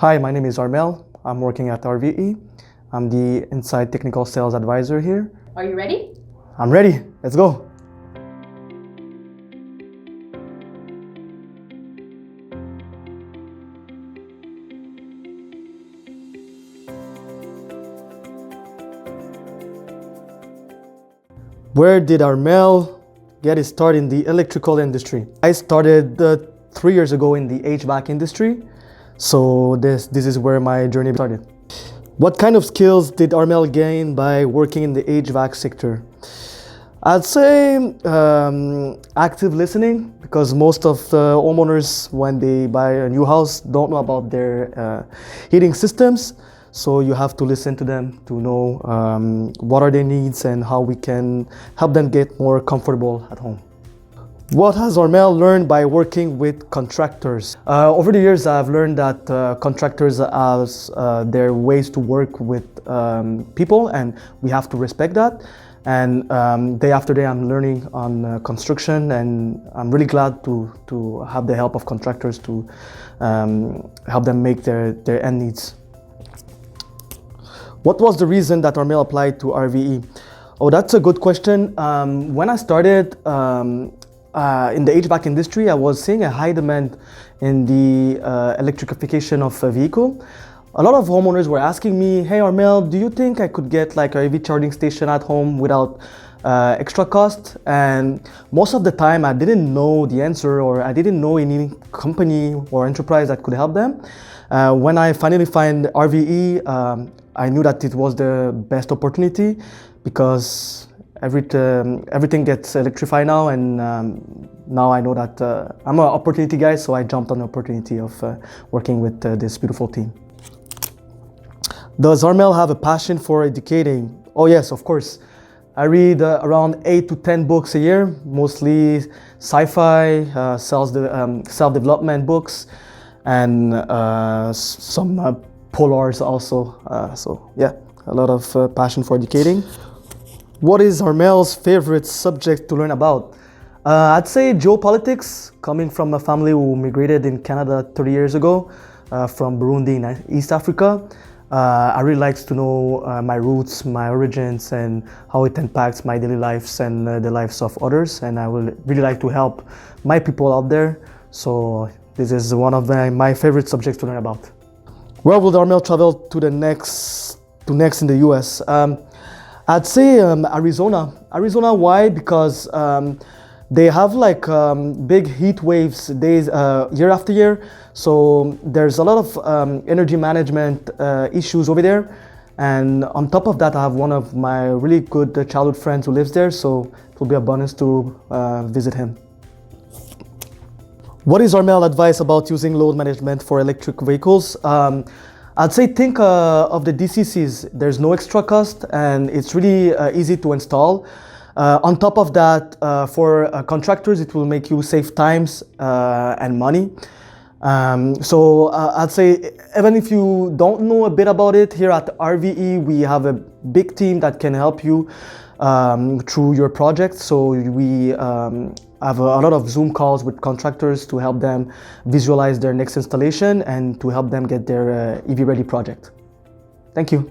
Hi, my name is Armel. I'm working at RVE. I'm the Inside Technical Sales Advisor here. Are you ready? I'm ready. Let's go. Where did Armel get his start in the electrical industry? I started 3 years ago in the HVAC industry. So this is where my journey started. What kind of skills did Armel gain by working in the HVAC sector? I'd say active listening, because most of the homeowners, when they buy a new house, don't know about their heating systems. So you have to listen to them to know what are their needs and how we can help them get more comfortable at home. What has Armel learned by working with contractors? Over the years, I've learned that contractors have their ways to work with people, and we have to respect that. And day after day, I'm learning on construction, and I'm really glad to have the help of contractors to help them make their end needs. What was the reason that Armel applied to RVE? Oh, that's a good question. When I started in the HVAC industry, I was seeing a high demand in the electrification of a vehicle. A lot of homeowners were asking me, hey Armel, do you think I could get like a EV charging station at home without extra cost? And most of the time I didn't know the answer, or I didn't know any company or enterprise that could help them. When I finally find RVE, I knew that it was the best opportunity, because everything gets electrified now, and now I know that I'm an opportunity guy, so I jumped on the opportunity of working with this beautiful team. Does Armel have a passion for educating? Oh yes, of course. I read around 8 to 10 books a year, mostly sci-fi, self-development books, and some polars also. So yeah, a lot of passion for educating. What is Armel's favorite subject to learn about? I'd say geopolitics, coming from a family who migrated in Canada 30 years ago from Burundi in East Africa. I really like to know my roots, my origins, and how it impacts my daily lives and the lives of others. And I will really like to help my people out there. So this is one of my favorite subjects to learn about. Where will Armel travel to next in the US? I'd say Arizona. Arizona, why? Because they have like big heat waves days year after year. So there's a lot of energy management issues over there. And on top of that, I have one of my really good childhood friends who lives there. So it will be a bonus to visit him. What is Armel's advice about using load management for electric vehicles? I'd say think of the DCCs. There's no extra cost, and it's really easy to install. On top of that, for contractors, it will make you save times and money. So I'd say, even if you don't know a bit about it, here at RVE, we have a big team that can help you through your project. So we have a lot of Zoom calls with contractors to help them visualize their next installation and to help them get their EV ready project. Thank you.